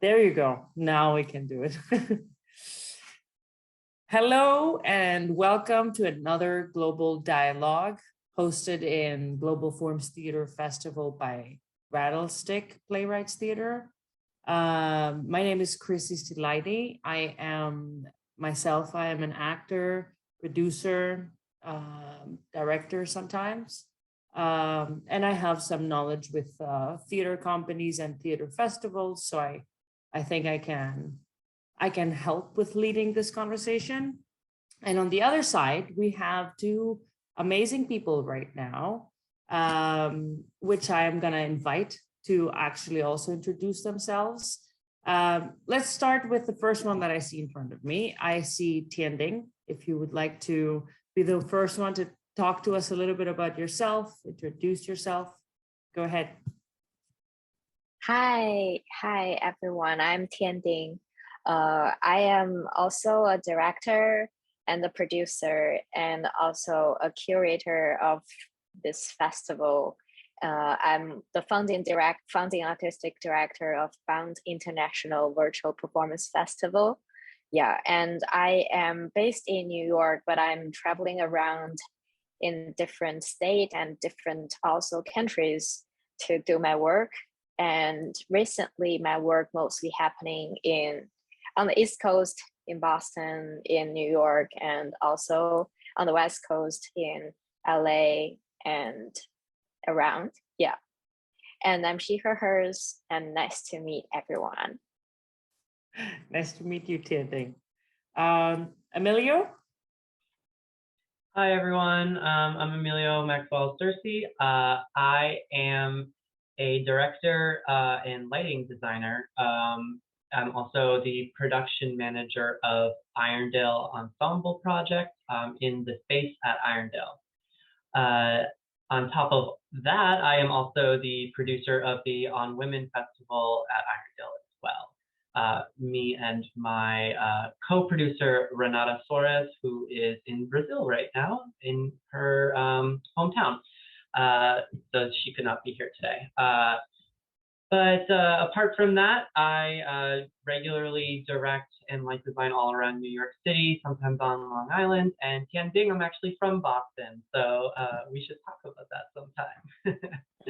There you go. Now we can do it. Hello and welcome to another global dialogue hosted in Global Forms Theater Festival by Rattlestick Playwrights Theater. My name is Chrysi Sylaidi. I am an actor, producer, director sometimes. And I have some knowledge with theater companies and theater festivals. So I think I can help with leading this conversation. And on the other side, we have two amazing people right now, which I am going to invite to actually also introduce themselves. Let's start with the first one that I see in front of me. I see Tianding. If you would like to be the first one to talk to us a little bit about yourself, introduce yourself, go ahead. Hi everyone. I'm Tianding. I am also a director and a producer and also a curator of this festival. I'm the founding artistic director of Bound International Virtual Performance Festival. Yeah, and I am based in New York, but I'm traveling around in different states and different also countries to do my work. And recently my work mostly happening on the East Coast in Boston, in New York, and also on the West Coast in LA and around. Yeah. And I'm she, her, hers, and nice to meet everyone. Nice to meet you, Tianding. Emilio? Hi, everyone. I'm Emilio Maxwell Cerci. I am a director and lighting designer. I'm also the production manager of Irondale Ensemble Project in the space at Irondale. On top of that, I am also the producer of the On Women Festival at Irondale as well. Me and my co-producer, Renata Soares, who is in Brazil right now in her hometown. So she could not be here today. But apart from that, I regularly direct and light design all around New York City, sometimes on Long Island. And Tianding, I'm actually from Boston, so we should talk about that sometime.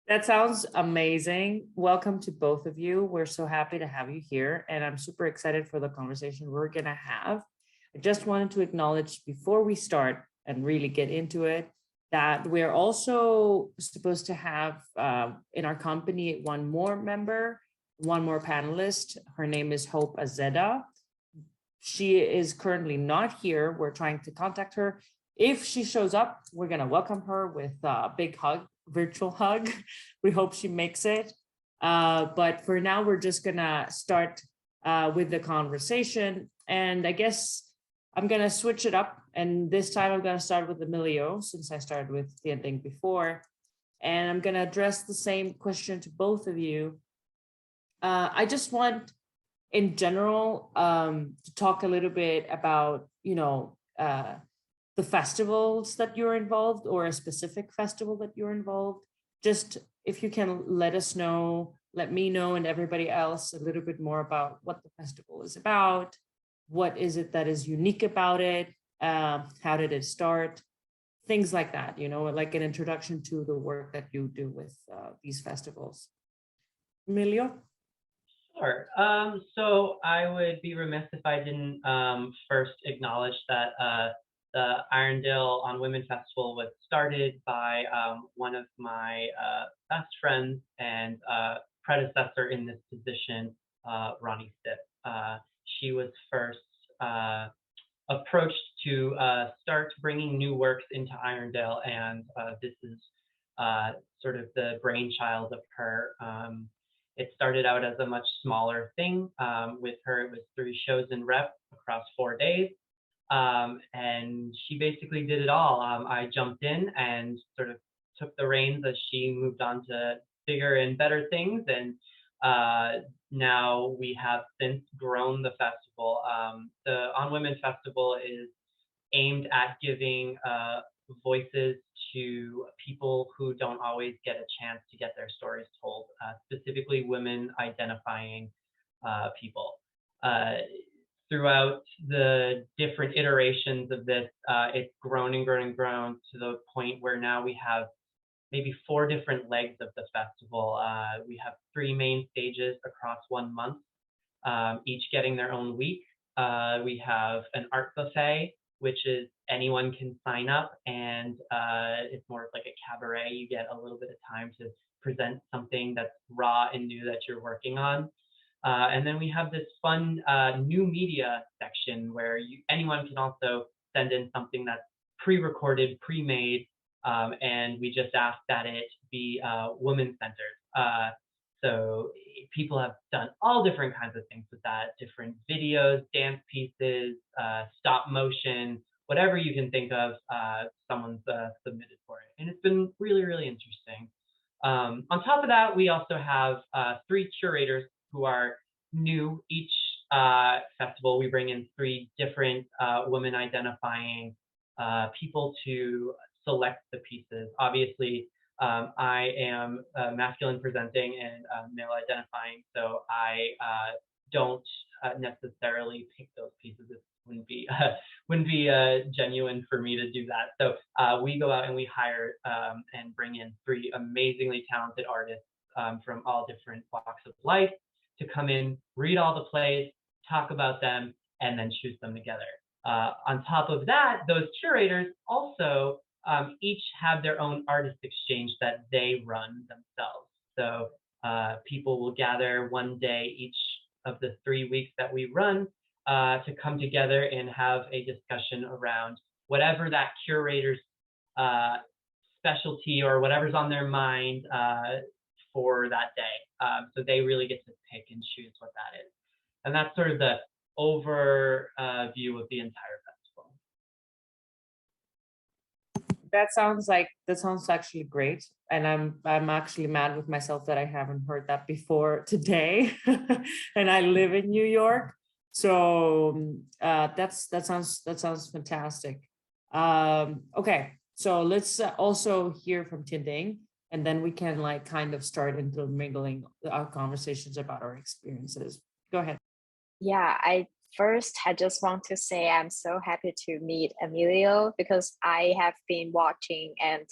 That sounds amazing. Welcome to both of you. We're so happy to have you here, and I'm super excited for the conversation we're going to have. I just wanted to acknowledge before we start and really get into it, that we're also supposed to have in our company one more member, one more panelist. Her name is Hope Azeda. She is currently not here. We're trying to contact her. If she shows up, we're going to welcome her with a big hug, virtual hug. We hope she makes it. But for now, we're just going to start with the conversation. And I guess I'm going to switch it up. And this time I'm going to start with Emilio, since I started with Tianding before. And I'm going to address the same question to both of you. I just want, in general, to talk a little bit about, the festivals that you're involved, or a specific festival that you're involved. Just if you can let me know and everybody else a little bit more about what the festival is about. What is it that is unique about it? How did it start? Things like that, like an introduction to the work that you do with these festivals. Emilio? Sure. So I would be remiss if I didn't first acknowledge that the Irondale On Women Festival was started by one of my best friends and predecessor in this position, Ronnie Stipp. She was first approached to start bringing new works into Irondale, and this is sort of the brainchild of her. It started out as a much smaller thing. With her, it was 3 shows in rep across 4 days. And she basically did it all. I jumped in and sort of took the reins as she moved on to bigger and better things. And now we have since grown the festival. The On Women Festival is aimed at giving voices to people who don't always get a chance to get their stories told, specifically women identifying people. Throughout the different iterations of this, it's grown and grown and grown to the point where now we have maybe 4 different legs of the festival. We have 3 main stages across 1 month, each getting their own week. We have an art buffet, which is anyone can sign up, and it's more like a cabaret. You get a little bit of time to present something that's raw and new that you're working on. And then we have this fun new media section where anyone can also send in something that's pre-recorded, pre-made, and we just ask that it be woman-centered. So people have done all different kinds of things with that, different videos, dance pieces, stop motion, whatever you can think of, someone's submitted for it. And it's been really, really interesting. On top of that, we also have 3 curators who are new. Each festival, we bring in 3 different women identifying people to select the pieces. Obviously, I am masculine presenting and male identifying, so I don't necessarily pick those pieces. It wouldn't be genuine for me to do that. So we go out and we hire and bring in 3 amazingly talented artists from all different walks of life to come in, read all the plays, talk about them, and then choose them together. On top of that, those curators also each have their own artist exchange that they run themselves. So people will gather one day each of the 3 weeks that we run to come together and have a discussion around whatever that curator's specialty or whatever's on their mind for that day. So they really get to pick and choose what that is. And that's sort of the overview of the entire festival. That sounds actually great, and I'm actually mad with myself that I haven't heard that before today. And I live in New York, so that sounds fantastic. Okay, so let's also hear from Tianding, and then we can like kind of start intermingling our conversations about our experiences. Go ahead. Yeah, I just want to say I'm so happy to meet Emilio because I have been watching and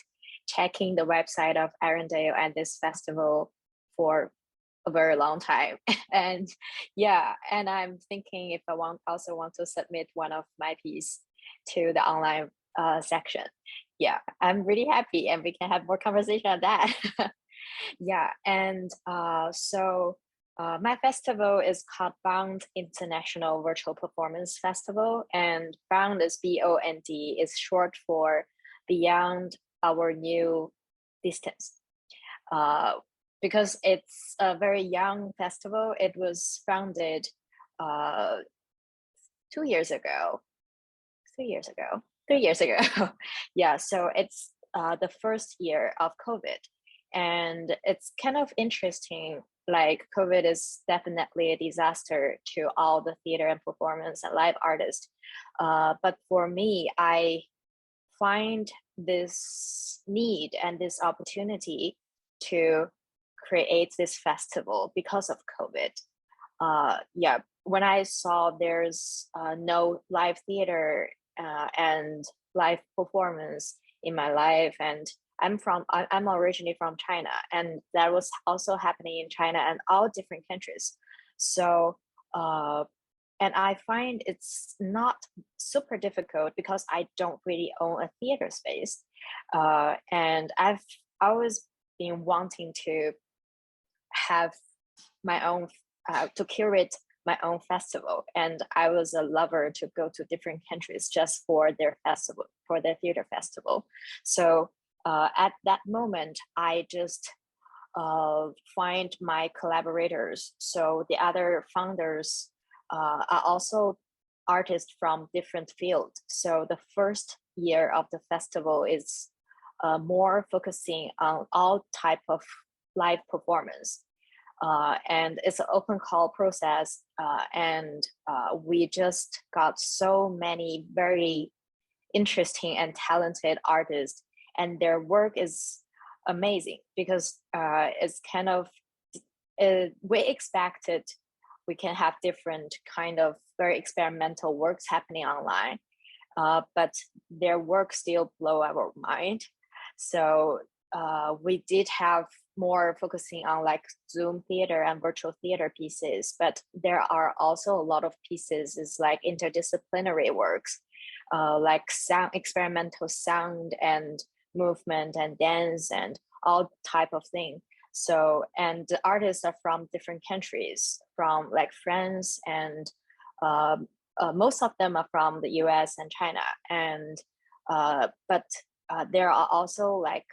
checking the website of Arendelle and this festival for a very long time. And yeah, and I'm thinking if I also want to submit one of my piece to the online section. Yeah, I'm really happy, and we can have more conversation on that. Yeah, and so my festival is called Bound International Virtual Performance Festival, and Bound is BOND, is short for Beyond Our New Distance. Because it's a very young festival, it was founded 2 years ago, 3 years ago, 3 years ago. Yeah, so it's the first year of COVID. And it's kind of interesting, like COVID is definitely a disaster to all the theater and performance and live artists. But for me, I find this need and this opportunity to create this festival because of COVID. Yeah, when I saw there's no live theater and live performance in my life, and I'm originally from China, and that was also happening in China and all different countries. So, and I find it's not super difficult because I don't really own a theater space. And I've always been wanting to have my own, to curate my own festival. And I was a lover to go to different countries just for their festival, for their theater festival. So at that moment, I just find my collaborators. So the other founders are also artists from different fields. So the first year of the festival is more focusing on all type of live performance. And it's an open call process. And we just got so many very interesting and talented artists, and their work is amazing because it's kind of we expected we can have different kind of very experimental works happening online, but their work still blow our mind. So we did have more focusing on like Zoom theater and virtual theater pieces, but there are also a lot of pieces is like interdisciplinary works, like experimental sound and movement and dance and all type of thing. So, and the artists are from different countries, from like France, and most of them are from the US and China. And but there are also like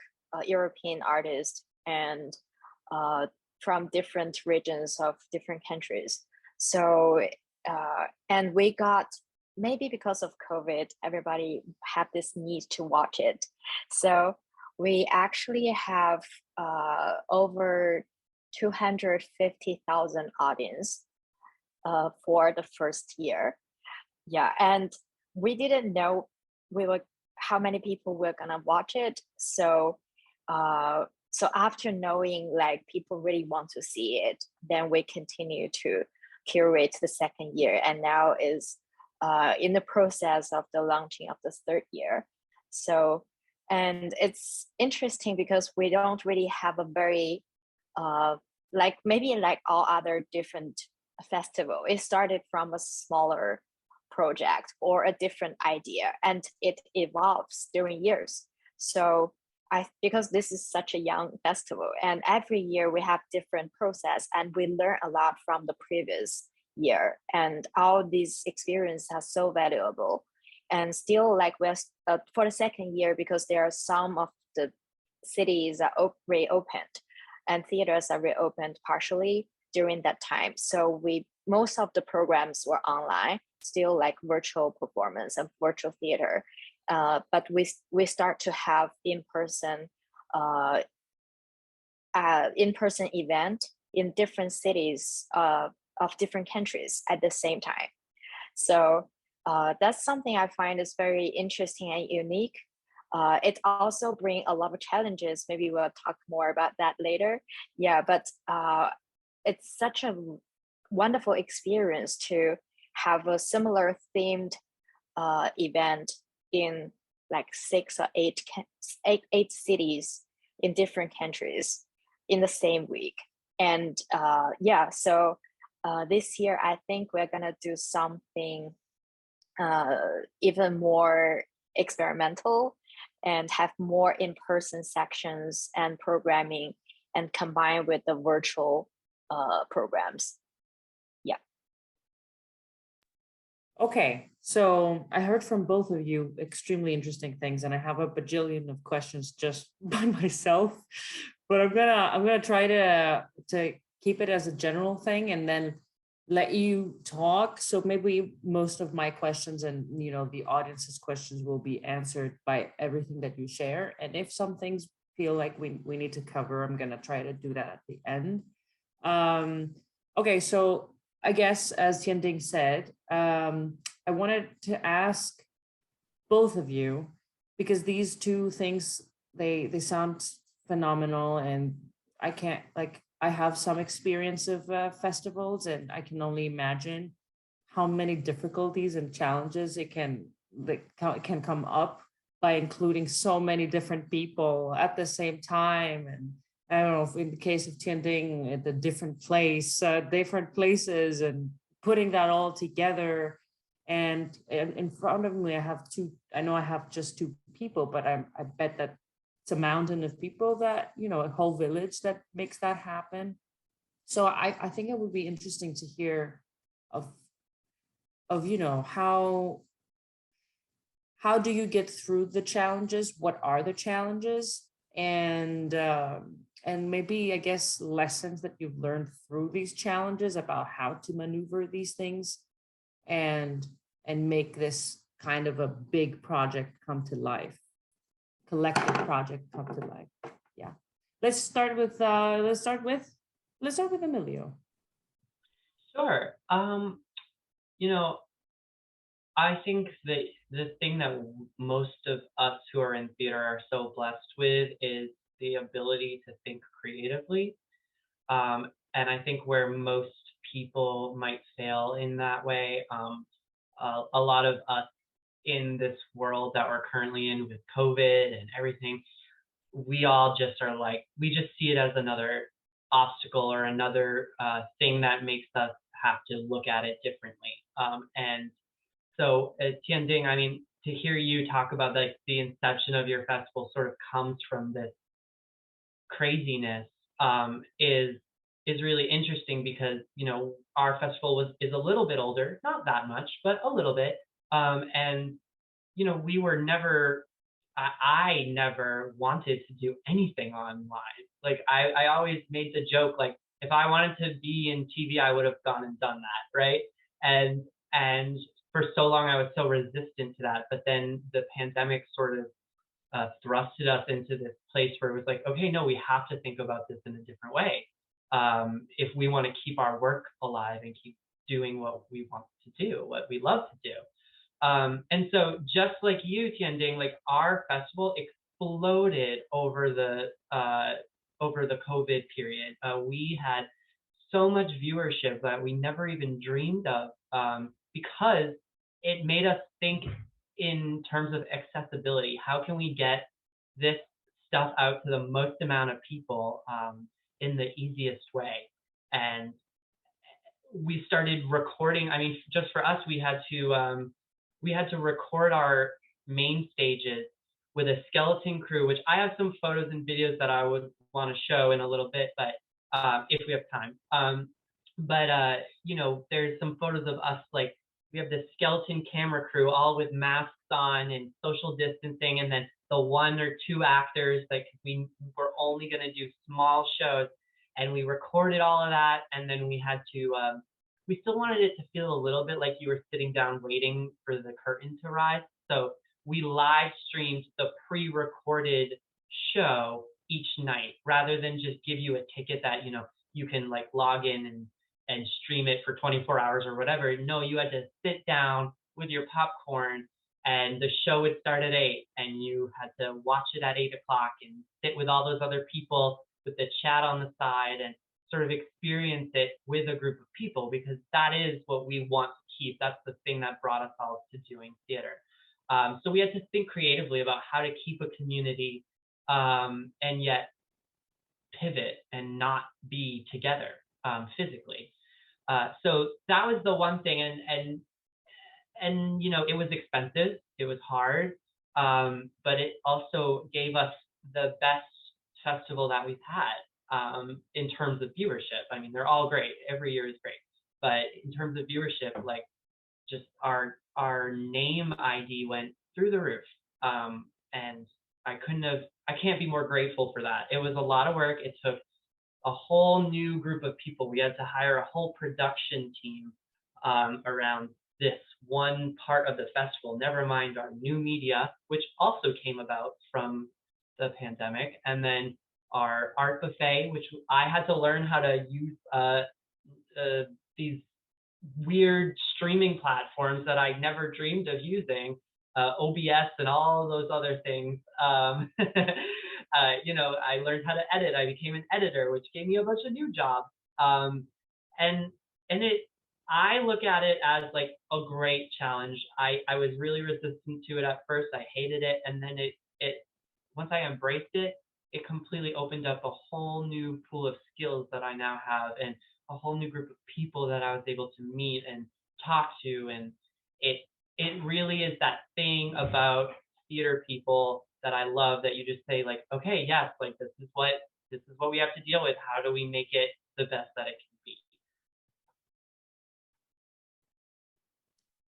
European artists and from different regions of different countries. So, and we got, maybe because of COVID, everybody had this need to watch it. So we actually have over 250,000 audience for the first year. Yeah, and we didn't know how many people were gonna watch it. So so after knowing like people really want to see it, then we continue to curate the second year, and now is in the process of the launching of the third year. So, and it's interesting because we don't really have a very like maybe like all other different festival, it started from a smaller project or a different idea, and it evolves during years. So because this is such a young festival, and every year we have different process, and we learn a lot from the previous year, and all these experiences are so valuable. And still, like we're for the second year, because there are some of the cities are reopened, and theaters are reopened partially during that time. So most of the programs were online, still like virtual performance and virtual theater. But we start to have in-person event in different cities of different countries at the same time. So that's something I find is very interesting and unique. It also brings a lot of challenges. Maybe we'll talk more about that later. Yeah, but it's such a wonderful experience to have a similar themed event in like 6 or 8 cities in different countries in the same week. And yeah, so this year I think we're gonna do something even more experimental and have more in-person sections and programming, and combine with the virtual programs. Yeah. Okay, so I heard from both of you extremely interesting things, and I have a bajillion of questions just by myself, but I'm gonna try to keep it as a general thing and then let you talk. So maybe most of my questions and the audience's questions will be answered by everything that you share. And if some things feel like we need to cover, I'm gonna try to do that at the end. Okay, so I guess as Tianding said, I wanted to ask both of you, because these two things, they sound phenomenal, and I have some experience of festivals, and I can only imagine how many difficulties and challenges it can come up by including so many different people at the same time. And I don't know if in the case of Tianding at the different places, and putting that all together. And in front of me, I know I have just two people, but I bet that it's a mountain of people that, a whole village that makes that happen. So I think it would be interesting to hear of how do you get through the challenges? What are the challenges? And maybe, I guess, lessons that you've learned through these challenges about how to maneuver these things and make this kind of a big project come to life, collective project come to life. Yeah. Let's start with Emilio. Sure. I think that the thing that most of us who are in theater are so blessed with is the ability to think creatively. And I think where most people might fail in that way, a lot of us in this world that we're currently in with COVID and everything, we all just are like, we just see it as another obstacle or another thing that makes us have to look at it differently. And so Tianding, I mean, to hear you talk about like the inception of your festival sort of comes from this craziness, is really interesting because, you know, our festival is a little bit older, not that much, but a little bit. And you know, we were never, I never wanted to do anything online. Like I always made the joke, like if I wanted to be in TV, I would have gone and done that, right? And for so long, I was so resistant to that. But then the pandemic sort of thrusted us into this place where it was like, okay, no, we have to think about this in a different way. If we want to keep our work alive and keep doing what we want to do, what we love to do. And so just like you, Tianding, like our festival exploded over the COVID period. We had so much viewership that we never even dreamed of, because it made us think in terms of accessibility. How can we get this stuff out to the most amount of people in the easiest way? And we started recording. I mean, just for us, we had to record our main stages with a skeleton crew, which I have some photos and videos that I would want to show in a little bit, but if we have time. You know, there's some photos of us, like we have this skeleton camera crew all with masks on and social distancing, and then the 1 or 2 actors, like we were only going to do small shows, and we recorded all of that, and then we had to we still wanted it to feel a little bit like you were sitting down waiting for the curtain to rise. So we live streamed the pre-recorded show each night rather than just give you a ticket that, you know, you can like log in and stream it for 24 hours or whatever. No, you had to sit down with your popcorn and the show would start at 8 and you had to watch it at 8 o'clock and sit with all those other people with the chat on the side and sort of experience it with a group of people, because that is what we want to keep. That's the thing that brought us all to doing theater. So we had to think creatively about how to keep a community and yet pivot and not be together physically. So that was the one thing, and you know, it was expensive, it was hard, but it also gave us the best festival that we've had. In terms of viewership. I mean, they're all great. Every year is great. But in terms of viewership, like just our name ID went through the roof. And I can't be more grateful for that. It was a lot of work. It took a whole new group of people. We had to hire a whole production team around this one part of the festival, never mind our new media, which also came about from the pandemic. And then our art buffet, which I had to learn how to use these weird streaming platforms that I never dreamed of using, OBS and all those other things. You know, I learned how to edit. I became an editor, which gave me a bunch of new jobs. I look at it as like a great challenge. I was really resistant to it at first. I hated it, and then it once I embraced it, it completely opened up a whole new pool of skills that I now have, and a whole new group of people that I was able to meet and talk to. And it really is that thing about theater people that I love, that you just say like, okay, yes, like this is what we have to deal with. How do we make it the best that it can be?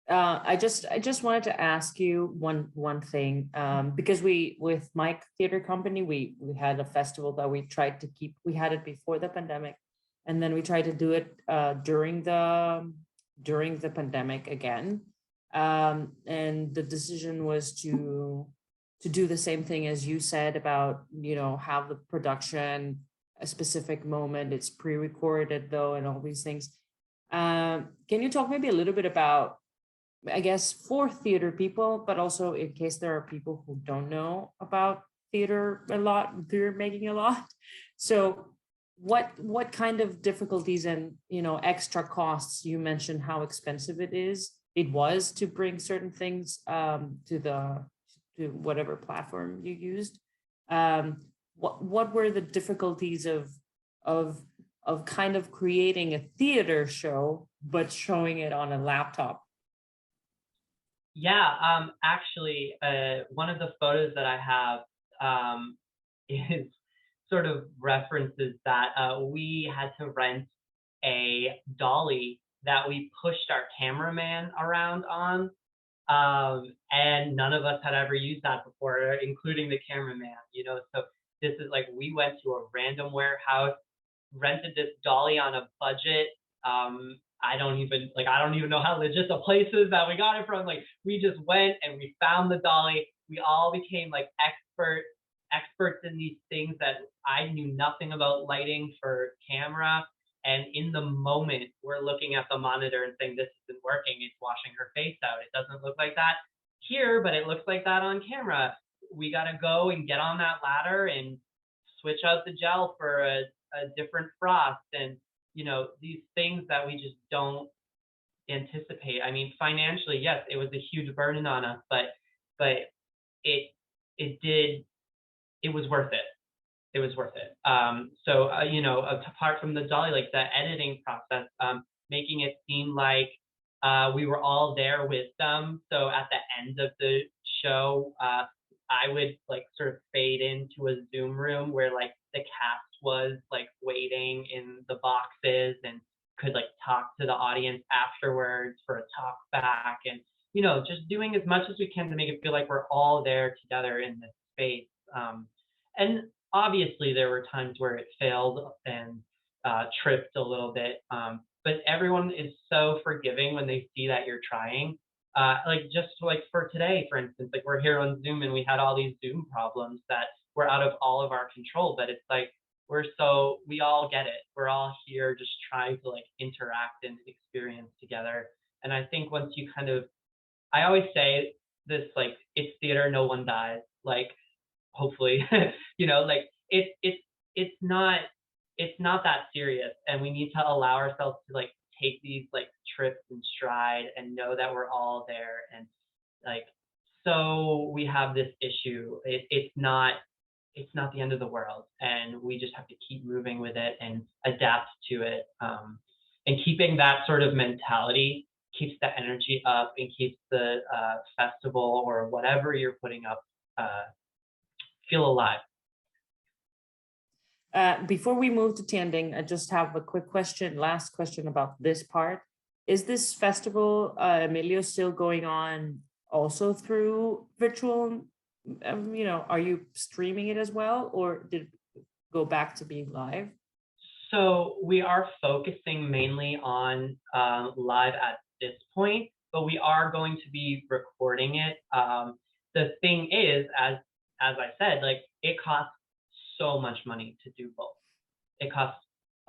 I just wanted to ask you one thing, because with my theater company, we had a festival that we tried to keep. We had it before the pandemic, and then we tried to do it during the pandemic again. And the decision was to do the same thing as you said about, you know, have the production a specific moment. It's pre-recorded though, and all these things. Can you talk maybe a little bit about I guess, for theater people, but also in case there are people who don't know about theater a lot, theater making a lot. So what kind of difficulties and, you know, extra costs? You mentioned how expensive it was to bring certain things to whatever platform you used. What were the difficulties of kind of creating a theater show but showing it on a laptop? Yeah, actually, one of the photos that I have is sort of references that we had to rent a dolly that we pushed our cameraman around on. And none of us had ever used that before, including the cameraman, you know. So this is like, we went to a random warehouse, rented this dolly on a budget. I don't even know how legit the place is that we got it from. Like, we just went and we found the dolly. We all became like experts in these things that I knew nothing about lighting for camera. And in the moment, we're looking at the monitor and saying, this isn't working. It's washing her face out. It doesn't look like that here, but it looks like that on camera. We got to go and get on that ladder and switch out the gel for a different frost. And, you know, these things that we just don't anticipate. I mean, financially, yes, it was a huge burden on us, but it was worth it. It was worth it. So, you know, apart from the dolly, like the editing process, making it seem like we were all there with them. So at the end of the show, I would like sort of fade into a Zoom room where like the cast was like waiting in the boxes and could like talk to the audience afterwards for a talk back, and, you know, just doing as much as we can to make it feel like we're all there together in this space. And obviously there were times where it failed and tripped a little bit, but everyone is so forgiving when they see that you're trying. Like, just like for today, for instance, like we're here on Zoom and we had all these Zoom problems that were out of all of our control, but it's like, we all get it. We're all here just trying to like interact and experience together. And I think once you kind of, I always say this, like, it's theater, no one dies. Like, hopefully, you know, like it's not that serious, and we need to allow ourselves to like take these like trips and stride and know that we're all there. And like, so we have this issue, it's not the end of the world, and we just have to keep moving with it and adapt to it. And keeping that sort of mentality keeps the energy up and keeps the festival or whatever you're putting up feel alive. Before we move to Tianding, I just have a quick question, last question about this part. Is this festival, Emilio, still going on also through virtual? You know, are you streaming it as well, or did it go back to being live? So we are focusing mainly on live at this point, but we are going to be recording it. The thing is, as I said, like, it costs so much money to do both. It costs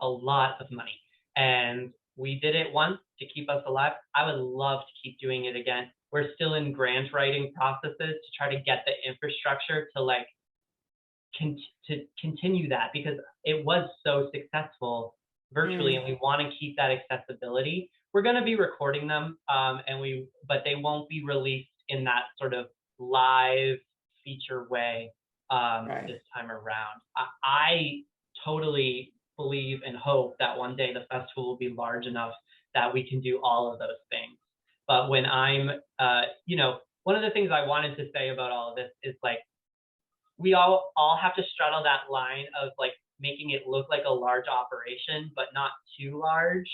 a lot of money, and we did it once to keep us alive. I would love to keep doing it again. We're still in grant writing processes to try to get the infrastructure to like to continue that, because it was so successful virtually, and we want to keep that accessibility. We're going to be recording them, but they won't be released in that sort of live feature way Right. this time around. I totally believe and hope that one day the festival will be large enough that we can do all of those things. But when I'm, you know, one of the things I wanted to say about all of this is like, we all have to straddle that line of like making it look like a large operation, but not too large,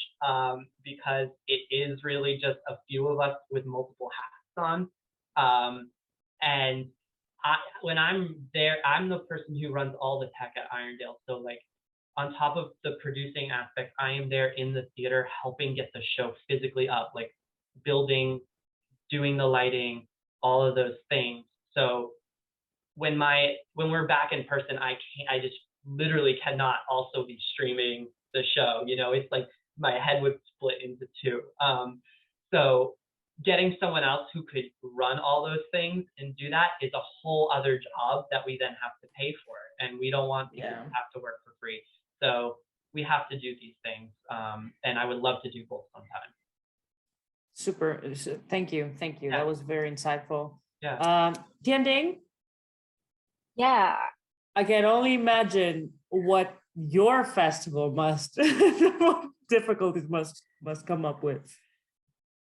because it is really just a few of us with multiple hats on. And when I'm there, I'm the person who runs all the tech at Irondale. So like, on top of the producing aspect, I am there in the theater helping get the show physically up, like building, doing the lighting, all of those things. So when we're back in person, I just literally cannot also be streaming the show. You know, it's like my head would split into two. So getting someone else who could run all those things and do that is a whole other job that we then have to pay for. And we don't want people to have to work for free. So we have to do these things. And I would love to do both sometime. Super. Thank you. Thank you. Yeah. That was very insightful. Yeah. Tianding? Yeah. I can only imagine what your festival must, difficulties must come up with.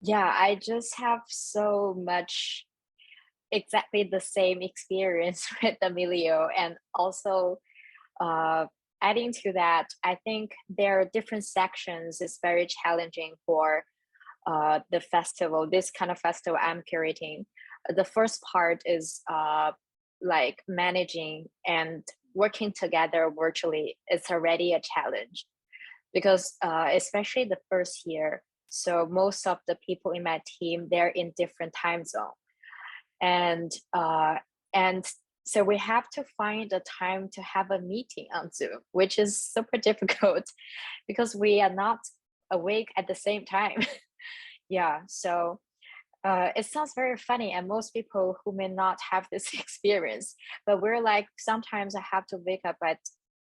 Yeah, I just have so much exactly the same experience with Emilio, and also adding to that, I think there are different sections. It's very challenging for the festival, this kind of festival I'm curating. The first part is like managing and working together virtually. It's already a challenge because especially the first year, so most of the people in my team, they're in different time zone. And so we have to find a time to have a meeting on Zoom, which is super difficult because we are not awake at the same time. Yeah, so it sounds very funny, and most people who may not have this experience, but we're like, sometimes I have to wake up at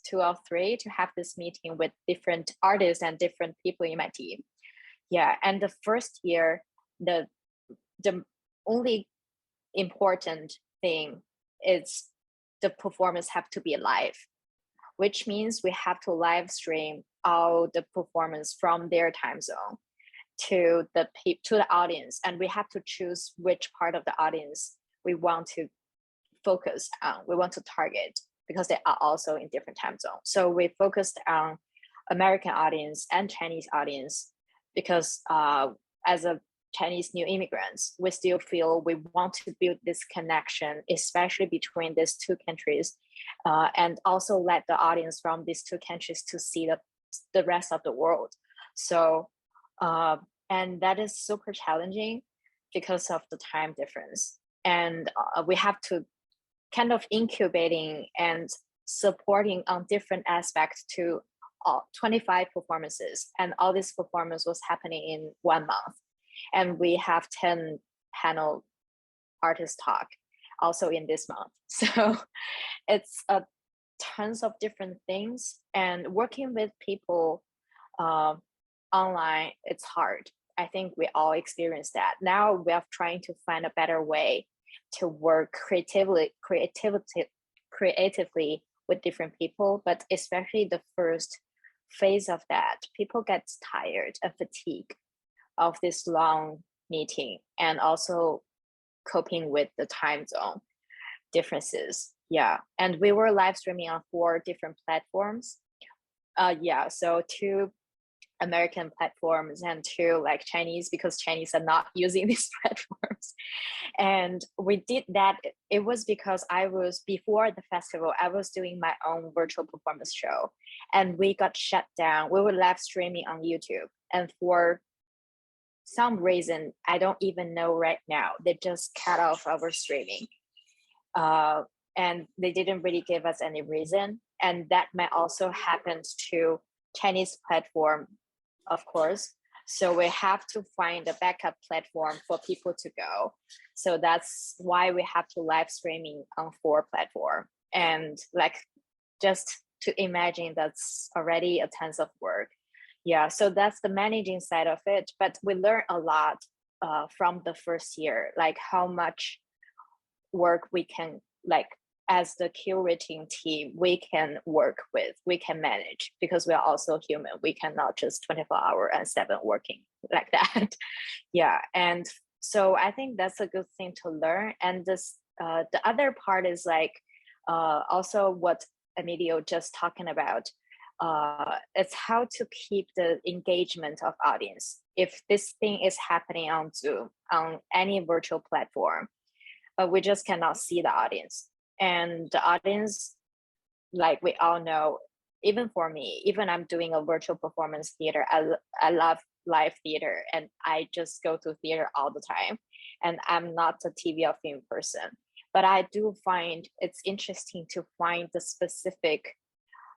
2 or 3 to have this meeting with different artists and different people in my team. Yeah, and the first year, the only important thing is the performance have to be live, which means we have to live stream all the performance from their time zone to the audience, and we have to choose which part of the audience we want to focus on, we want to target, because they are also in different time zones. So we focused on American audience and Chinese audience because as a Chinese new immigrants, we still feel we want to build this connection, especially between these two countries, and also let the audience from these two countries to see the rest of the world. So, and that is super challenging because of the time difference. And we have to kind of incubating and supporting on different aspects to 25 performances. And all this performance was happening in 1 month. And we have 10 panel artist talk also in this month. So it's tons of different things, and working with people online, it's hard. I think we all experience that. Now we are trying to find a better way to work creatively with different people, but especially the first phase of that, people get tired and fatigued of this long meeting, and also coping with the time zone differences. Yeah, and we were live streaming on 4 different platforms. Yeah, so 2 American platforms and 2 like Chinese, because Chinese are not using these platforms. And we did that. It was because before the festival, I was doing my own virtual performance show, and we got shut down. We were live streaming on YouTube, and for some reason, I don't even know right now, they just cut off our streaming. And they didn't really give us any reason. And that might also happen to Chinese platform, of course. So we have to find a backup platform for people to go. So that's why we have to live streaming on 4 platforms. And like, just to imagine, that's already a tons of work. Yeah, so that's the managing side of it. But we learned a lot from the first year, like how much work we can, like as the curating team, we can work with, we can manage, because we are also human. We cannot just 24-hour and 7 working like that. Yeah, and so I think that's a good thing to learn. And this, the other part is like also what Emilio just talking about. It's how to keep the engagement of audience. If this thing is happening on Zoom, on any virtual platform, we just cannot see the audience. And the audience, like we all know, even for me, even I'm doing a virtual performance theater, I love live theater, and I just go to theater all the time. And I'm not a TV or film person, but I do find it's interesting to find the specific,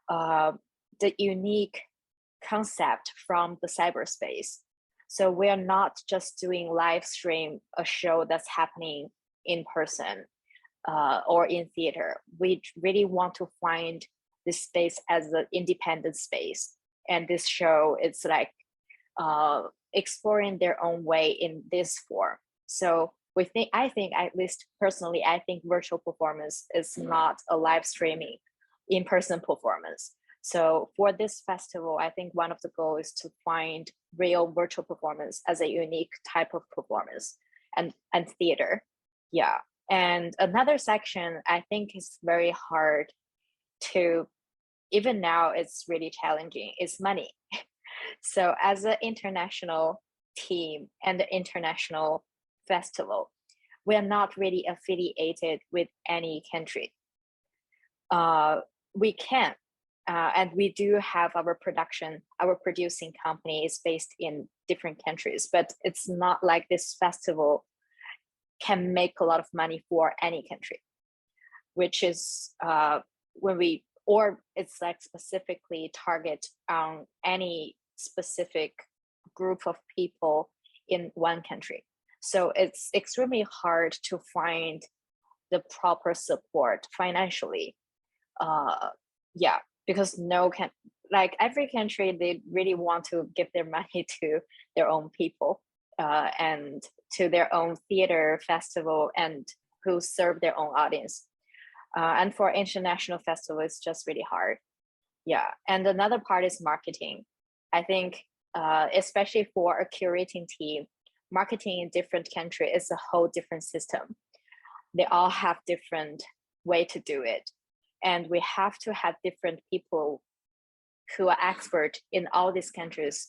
the unique concept from the cyberspace. So we are not just doing live stream a show that's happening in person or in theater. We really want to find this space as an independent space. And this show, it's like exploring their own way in this form. So I think, at least personally, I think virtual performance is not a live streaming in-person performance. So for this festival, I think one of the goals is to find real virtual performance as a unique type of performance and theater. Yeah. And another section I think is very hard to, even now it's really challenging, is money. So as an international team and an international festival, we are not really affiliated with any country. We can, and we do have our producing company is based in different countries, but it's not like this festival can make a lot of money for any country, which is or it's like specifically target on any specific group of people in one country. So it's extremely hard to find the proper support financially. Yeah, because like every country, they really want to give their money to their own people and to their own theater festival and who serve their own audience. And for international festival, it's just really hard. Yeah, and another part is marketing. I think, especially for a curating team, marketing in different countries is a whole different system. They all have different way to do it. And we have to have different people who are expert in all these countries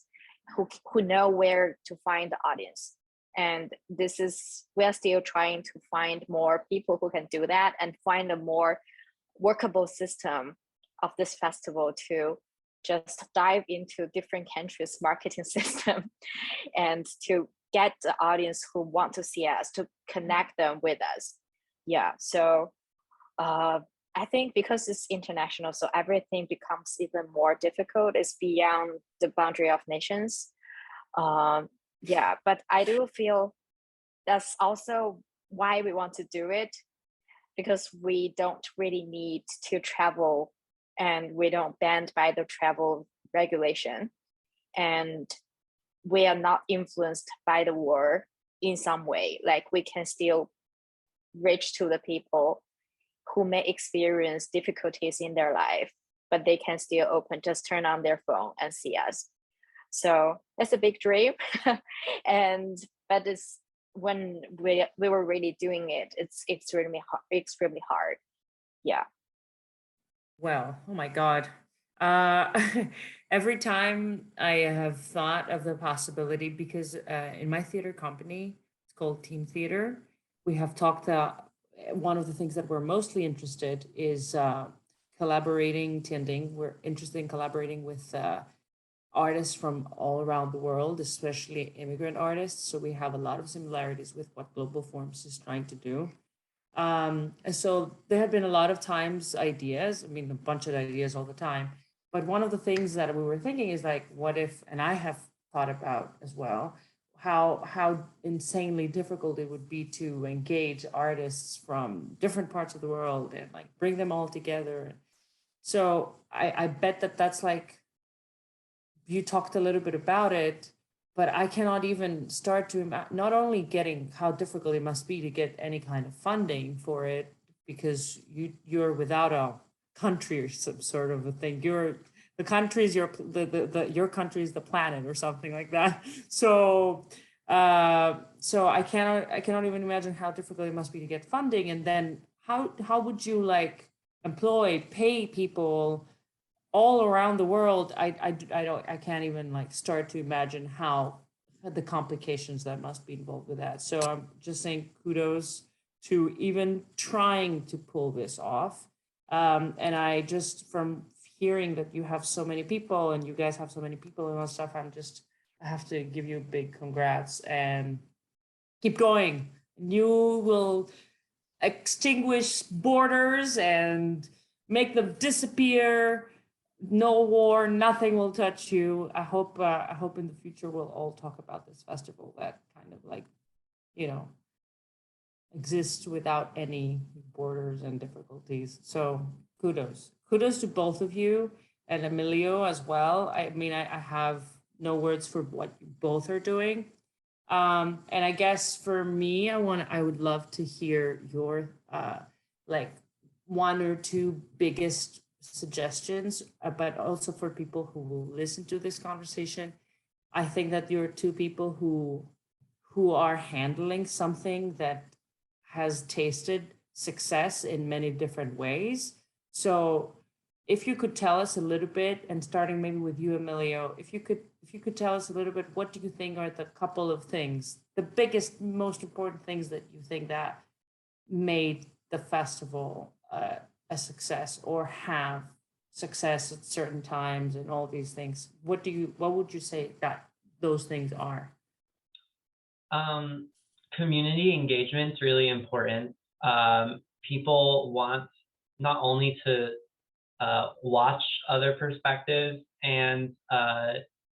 who know where to find the audience. And we are still trying to find more people who can do that and find a more workable system of this festival to just dive into different countries' marketing system and to get the audience who want to see us, to connect them with us. Yeah, so I think because it's international, so everything becomes even more difficult. It's beyond the boundary of nations. Yeah, but I do feel that's also why we want to do it, because we don't really need to travel and we don't banned by the travel regulation. And we are not influenced by the war in some way. Like we can still reach to the people who may experience difficulties in their life, but they can still just turn on their phone and see us. So it's a big dream. But it's when we were really doing it, it's extremely hard. Yeah. Well, oh my God. Every time I have thought of the possibility, because in my theater company, it's called Team Theater, we have talked, one of the things that we're mostly interested is collaborating, Tianding. We're interested in collaborating with artists from all around the world, especially immigrant artists. So we have a lot of similarities with what Global Forms is trying to do. And so there have been a lot of times ideas, I mean, a bunch of ideas all the time. But one of the things that we were thinking is like, what if, and I have thought about as well, how insanely difficult it would be to engage artists from different parts of the world and like bring them all together. So I bet that's like, you talked a little bit about it, but I cannot even start to imagine, not only getting how difficult it must be to get any kind of funding for it, because you're without a country or some sort of a thing. Your country is your country is the planet or something like that. So I cannot even imagine how difficult it must be to get funding. And then how would you like pay people all around the world? I can't even like start to imagine how the complications that must be involved with that. So I'm just saying kudos to even trying to pull this off. And I just, from hearing that you have so many people and you guys have so many people and all stuff, I have to give you a big congrats and keep going. You will extinguish borders and make them disappear. no war, nothing will touch you. I hope in the future we'll all talk about this festival that kind of like, you know, exists without any borders and difficulties. So kudos to both of you, and Emilio as well. I mean, I have no words for what you both are doing. And I guess for me, I would love to hear your like one or two biggest suggestions, but also for people who will listen to this conversation. I think that you're two people who are handling something that has tasted success in many different ways. So if you could tell us a little bit, and starting maybe with you, Emilio, if you could tell us a little bit, what do you think are the couple of things, the biggest, most important things that you think that made the festival a success, or have success at certain times and all these things? What would you say that those things are? Community engagement is really important. People want not only to watch other perspectives and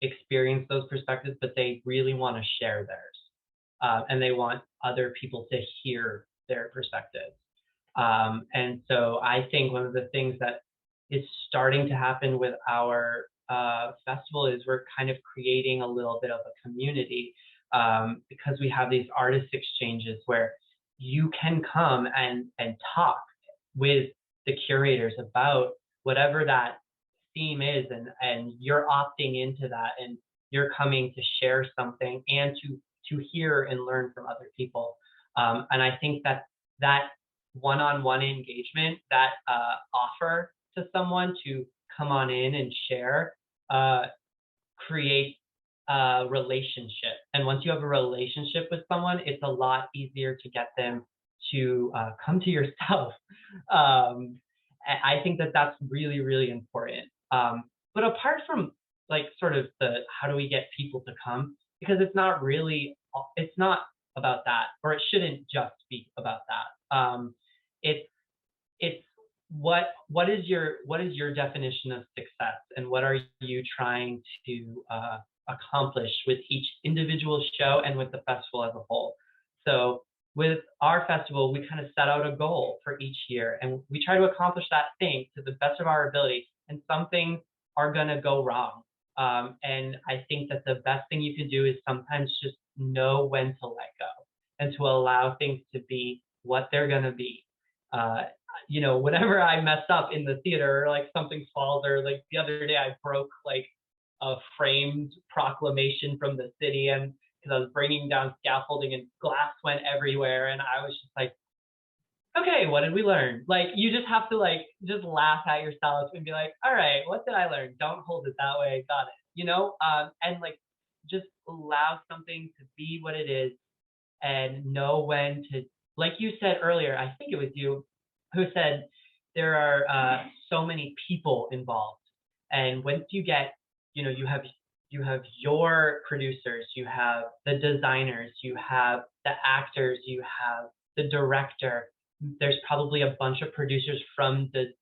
experience those perspectives, but they really want to share theirs. And they want other people to hear their perspectives. And so I think one of the things that is starting to happen with our festival is we're kind of creating a little bit of a community, because we have these artist exchanges where you can come and talk with the curators about whatever that theme is, and you're opting into that, and you're coming to share something and to hear and learn from other people. And I think that one-on-one engagement, that offer to someone to come on in and share, creates a relationship. And once you have a relationship with someone, it's a lot easier to get them to come to your stuff. I think that that's really, really important. But apart from like sort of the how do we get people to come, because it's not about that, or it shouldn't just be about that. It's what is your definition of success, and what are you trying to accomplish with each individual show and with the festival as a whole? So with our festival, we kind of set out a goal for each year, and we try to accomplish that thing to the best of our ability. And some things are going to go wrong. And I think that the best thing you can do is sometimes just know when to let go, and to allow things to be what they're going to be. Whenever I mess up in the theater, or like something falls, or like the other day I broke like a framed proclamation from the city, and because I was bringing down scaffolding and glass went everywhere, and I was just like, okay, what did we learn? Like, you just have to like just laugh at yourself and be like, all right, what did I learn? Don't hold it that way. Got it. And like just allow something to be what it is, and know when to, like you said earlier, I think it was you who said there are so many people involved. And once you get, you have your producers, you have the designers, you have the actors, you have the director. There's probably a bunch of producers from the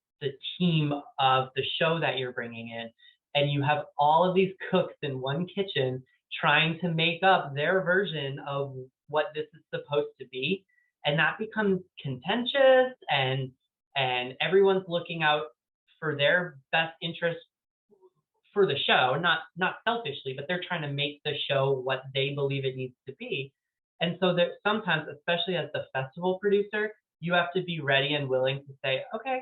team of the show that you're bringing in. And you have all of these cooks in one kitchen trying to make up their version of what this is supposed to be. And that becomes contentious, and everyone's looking out for their best interest for the show, not selfishly, but they're trying to make the show what they believe it needs to be. And so that sometimes, especially as the festival producer, you have to be ready and willing to say, okay,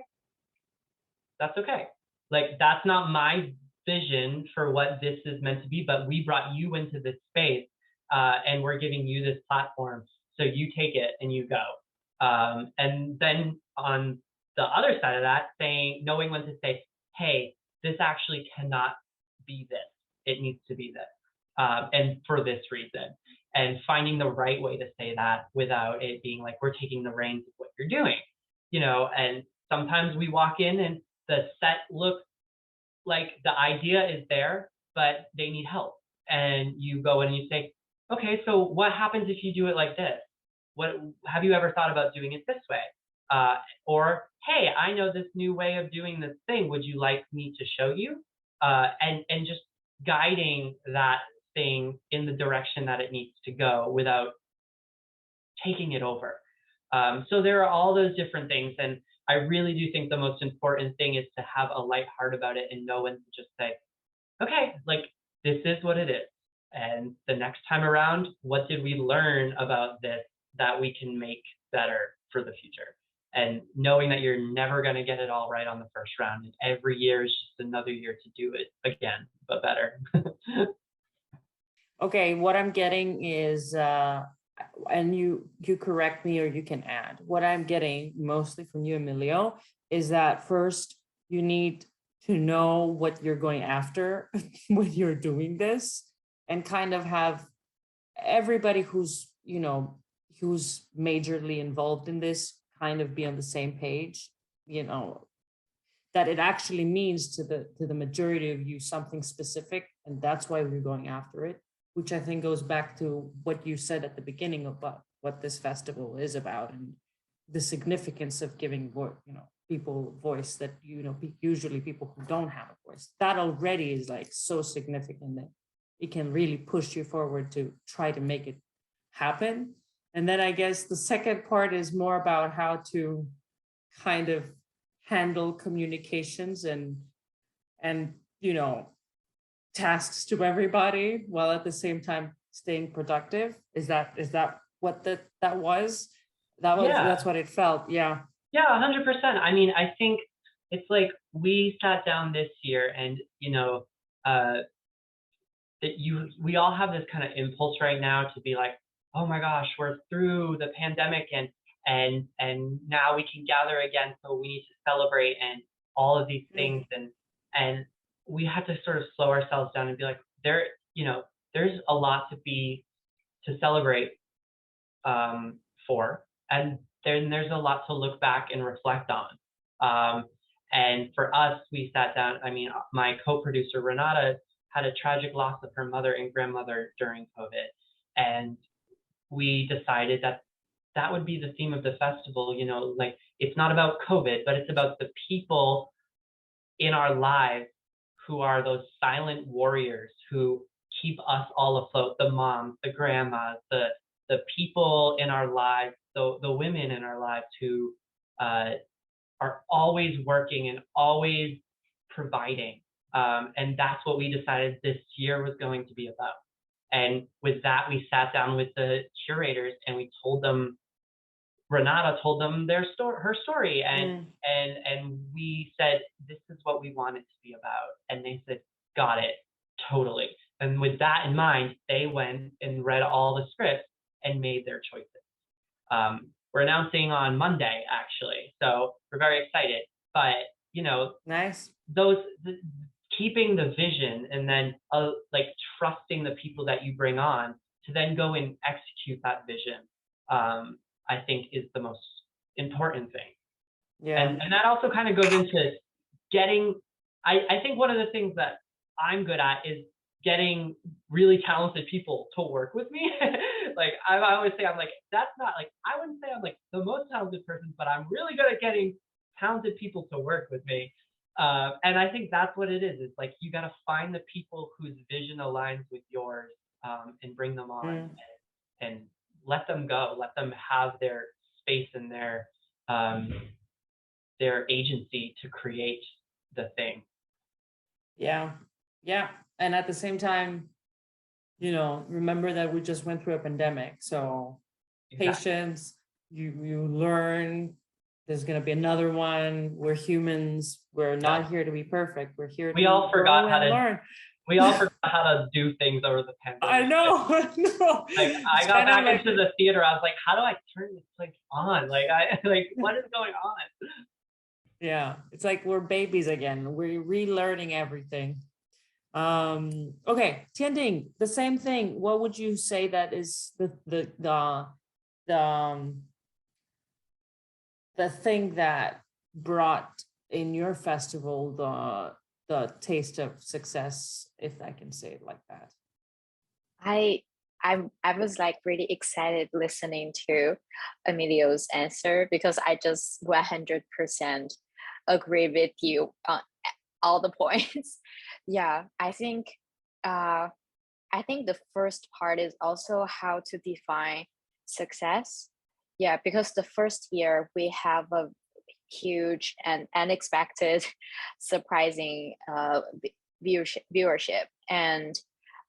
that's okay. Like, that's not my vision for what this is meant to be, but we brought you into this space, and we're giving you this platform. So you take it and you go. And then on the other side of that, knowing when to say, hey, this actually cannot be this. It needs to be this. And for this reason. And finding the right way to say that without it being like we're taking the reins of what you're doing. And sometimes we walk in and the set looks like the idea is there, but they need help. And you go in and you say, okay, so what happens if you do it like this? What have you ever thought about doing it this way? or, hey, I know this new way of doing this thing. Would you like me to show you? And just guiding that thing in the direction that it needs to go without taking it over. So there are all those different things. And I really do think the most important thing is to have a light heart about it and know when to just say, okay, like this is what it is. And the next time around, what did we learn about this that we can make better for the future? And knowing that you're never going to get it all right on the first round, and every year is just another year to do it again, but better. Okay, what I'm getting is, and you correct me or you can add, what I'm getting mostly from you, Emilio, is that first you need to know what you're going after when you're doing this, and kind of have everybody who's, you know, who's majorly involved in this kind of be on the same page, you know, that it actually means to the majority of you something specific, and that's why we're going after it, which I think goes back to what you said at the beginning about what this festival is about and the significance of giving, you know, people voice that, you know, usually people who don't have a voice. That already is like so significant that it can really push you forward to try to make it happen. And then I guess the second part is more about how to kind of handle communications and you know, tasks to everybody while at the same time staying productive. Is that what that was? Yeah. That's what it felt. Yeah. Yeah, 100%. I mean, I think it's like we sat down this year and, you know, we all have this kind of impulse right now to be like, oh my gosh, we're through the pandemic and now we can gather again, so we need to celebrate and all of these things. And we had to sort of slow ourselves down and be like, you know, there's a lot to celebrate for, and then there's a lot to look back and reflect on. And for us, we sat down. I mean, my co-producer Renata had a tragic loss of her mother and grandmother during COVID, and we decided that would be the theme of the festival. You know, like it's not about COVID, but it's about the people in our lives who are those silent warriors who keep us all afloat, the moms, the grandmas, the people in our lives, the women in our lives who are always working and always providing. And that's what we decided this year was going to be about. And with that, we sat down with the curators and we told them, Renata told them her story, and we said, this is what we want it to be about. And they said, got it, totally. And with that in mind, they went and read all the scripts and made their choices. We're announcing on Monday, actually, so we're very excited. But you know, nice. Keeping the vision and then like trusting the people that you bring on to then go and execute that vision, I think is the most important thing. Yeah. And that also kind of goes into getting, I think one of the things that I'm good at is getting really talented people to work with me. Like I always say, I'm like, that's not like, I wouldn't say I'm like the most talented person, but I'm really good at getting talented people to work with me. And I think that's what it is. It's like, you got to find the people whose vision aligns with yours, and bring them on and let them go, let them have their space and their agency to create the thing. Yeah. And at the same time, you know, remember that we just went through a pandemic. So patience, you learn, there's going to be another one. We're humans. We're not here to be perfect. We're here to learn. We all forgot how to do things over the pandemic. I know. Like I got back into the theater. I was like, how do I turn this place on? Like what is going on? Yeah, it's like we're babies again. We're relearning everything. Okay, Tianding, the same thing. What would you say that is the thing that brought in your festival the taste of success, if I can say it like that? I I was like really excited listening to Emilio's answer because I just 100% agree with you on all the points. Yeah, uh, I think the first part is also how to define success. Yeah, because the first year we have a huge and unexpected, surprising viewership, and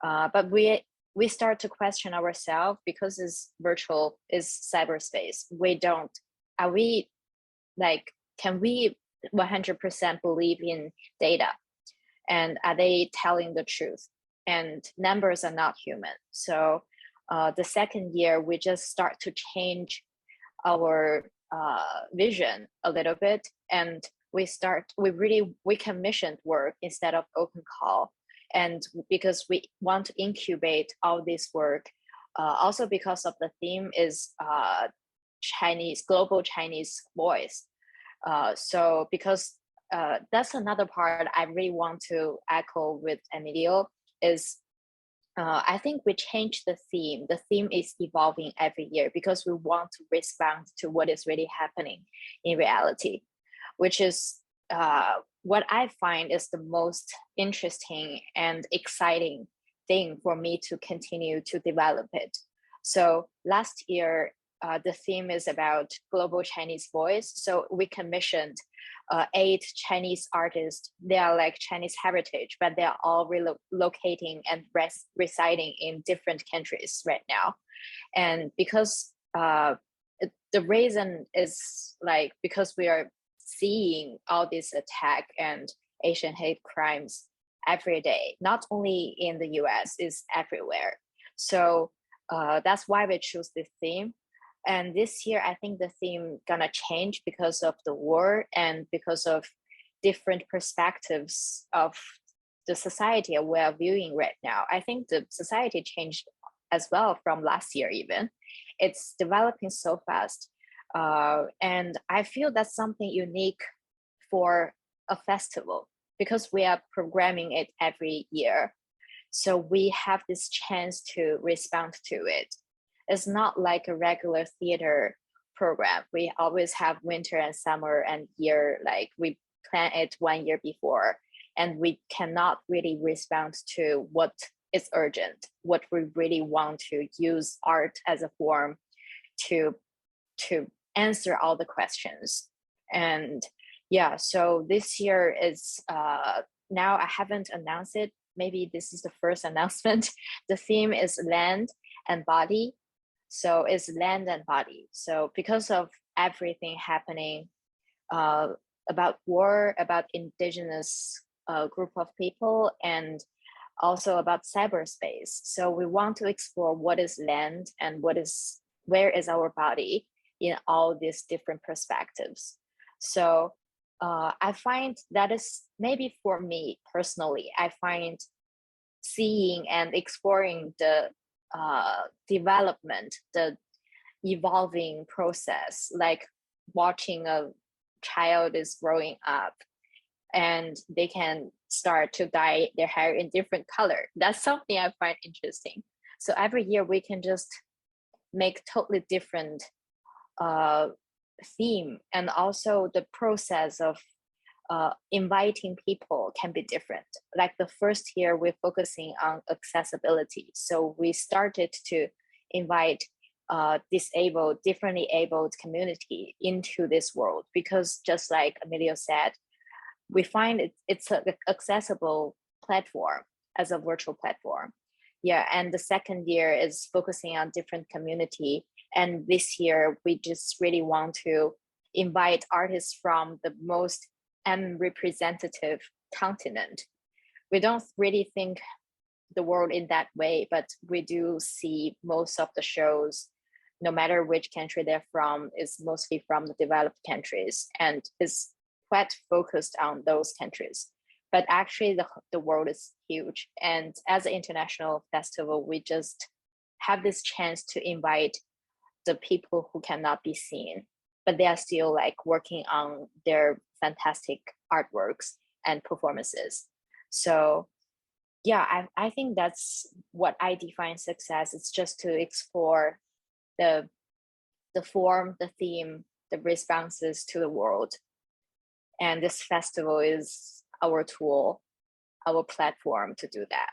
but we start to question ourselves because it's virtual, is cyberspace. We don't, are we like, can we 100% believe in data, and are they telling the truth? And numbers are not human. So the second year we just start to change our vision a little bit, and we commissioned work instead of open call, and because we want to incubate all this work, also because of the theme is global Chinese voice. So because that's another part I really want to echo with Emilio is I think we changed the theme. The theme is evolving every year because we want to respond to what is really happening in reality, which is what I find is the most interesting and exciting thing for me to continue to develop it. So last year, the theme is about global Chinese voice. So we commissioned 8 Chinese artists. They are like Chinese heritage, but they are all relocating and residing in different countries right now. And because the reason is like, because we are seeing all this attack and Asian hate crimes every day, not only in the US, is everywhere. So that's why we choose this theme. And this year, I think the theme gonna change because of the war and because of different perspectives of the society we are viewing right now. I think the society changed as well from last year even. It's developing so fast. And I feel that's something unique for a festival because we are programming it every year. So we have this chance to respond to it. It's not like a regular theater program. We always have winter and summer and year, like we plan it 1 year before, and we cannot really respond to what is urgent, what we really want to use art as a form to answer all the questions. And yeah, so this year is now I haven't announced it. Maybe this is the first announcement. The theme is land and body. So it's land and body. So because of everything happening about war, about indigenous group of people, and also about cyberspace. So we want to explore what is land and where is our body in all these different perspectives. So I find that is maybe for me personally, I find seeing and exploring the development, the evolving process, like watching a child is growing up and they can start to dye their hair in different color. That's something I find interesting. So every year we can just make totally different theme, and also the process of inviting people can be different. Like the first year, we're focusing on accessibility. So we started to invite differently abled community into this world because just like Emilio said, we find it's an accessible platform as a virtual platform. Yeah, and the second year is focusing on different community. And this year, we just really want to invite artists from the most unrepresentative continent. We don't really think the world in that way, but we do see most of the shows, no matter which country they're from, is mostly from the developed countries and is quite focused on those countries. But actually the world is huge. And as an international festival, we just have this chance to invite the people who cannot be seen, but they are still like working on their fantastic artworks and performances. So yeah, I think that's what I define success. It's just to explore the form, the theme, the responses to the world. And this festival is our tool, our platform to do that.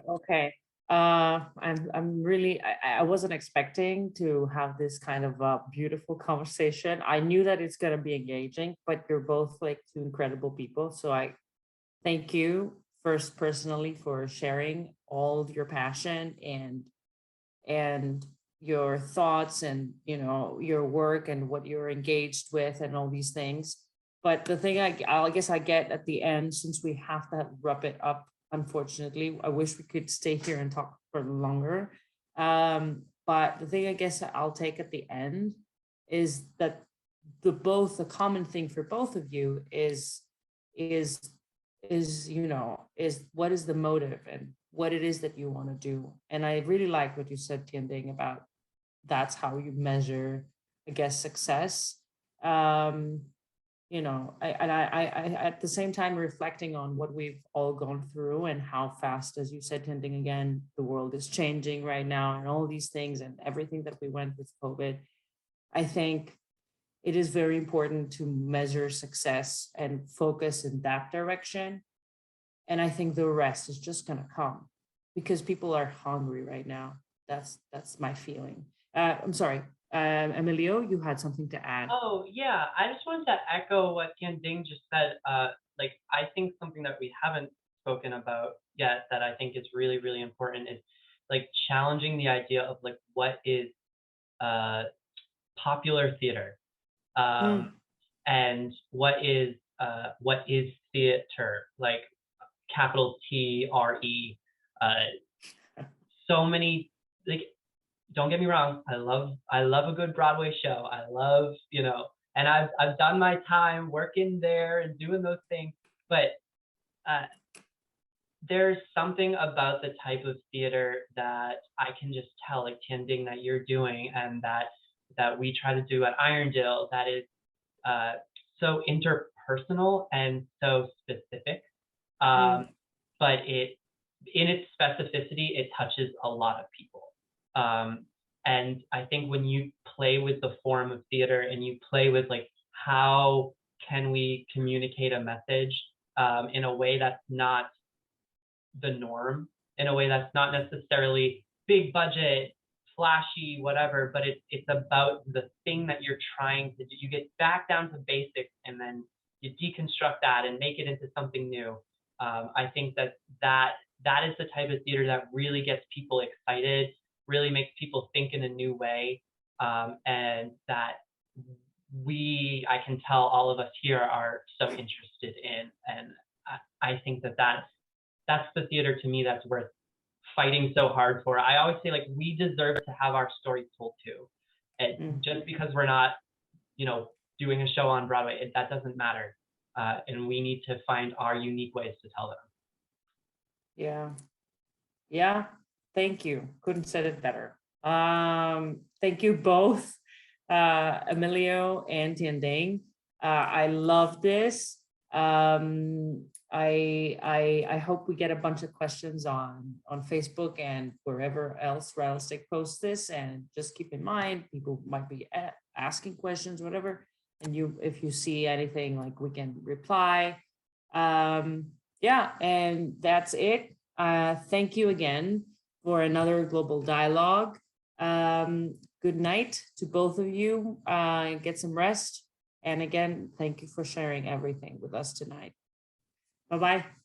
Okay. I'm really, I wasn't expecting to have this kind of beautiful conversation. I knew that it's going to be engaging, but you're both like two incredible people. So I thank you first personally for sharing all of your passion and your thoughts and, you know, your work and what you're engaged with and all these things. But the thing I guess I get at the end, since we have to wrap it up, unfortunately, I wish we could stay here and talk for longer. But the thing I guess I'll take at the end is that the common thing for both of you is you know, is what is the motive and what it is that you want to do. And I really like what you said, Tianding, about that's how you measure, I guess, success. You know, I at the same time reflecting on what we've all gone through and how fast, as you said, Tianding, again, the world is changing right now and all these things and everything that we went with COVID. I think it is very important to measure success and focus in that direction. And I think the rest is just going to come because people are hungry right now. That's my feeling. I'm sorry, Emilio, you had something to add. Oh yeah, I just wanted to echo what Tianding just said. Like I think something that we haven't spoken about yet that I think is really, really important is like challenging the idea of like what is popular theater, and what is theater, like capital TRE. So many, like, don't get me wrong, I love a good Broadway show. I love, you know, and I've done my time working there and doing those things, but there's something about the type of theater that I can just tell, like Tianding, that you're doing and that we try to do at Irondale, that is so interpersonal and so specific. But in its specificity, it touches a lot of people. And I think when you play with the form of theater and you play with like, how can we communicate a message in a way that's not the norm, in a way that's not necessarily big budget, flashy, whatever, but it's about the thing that you're trying to do. You get back down to basics and then you deconstruct that and make it into something new. I think that is the type of theater that really gets people excited, really makes people think in a new way, and that I can tell all of us here are so interested in. And I think that's the theater to me that's worth fighting so hard for. I always say, like, we deserve to have our stories told too. And just because we're not, you know, doing a show on Broadway, that doesn't matter. And we need to find our unique ways to tell them. Yeah. Yeah. Thank you. Couldn't said it better. Thank you both, Emilio and Tianding. I love this. I hope we get a bunch of questions on Facebook and wherever else Rattlestick posts this. And just keep in mind, people might be asking questions, whatever. And if you see anything, like, we can reply. Yeah, and that's it. Thank you again for another global dialogue. Good night to both of you. Get some rest. And again, thank you for sharing everything with us tonight. Bye-bye.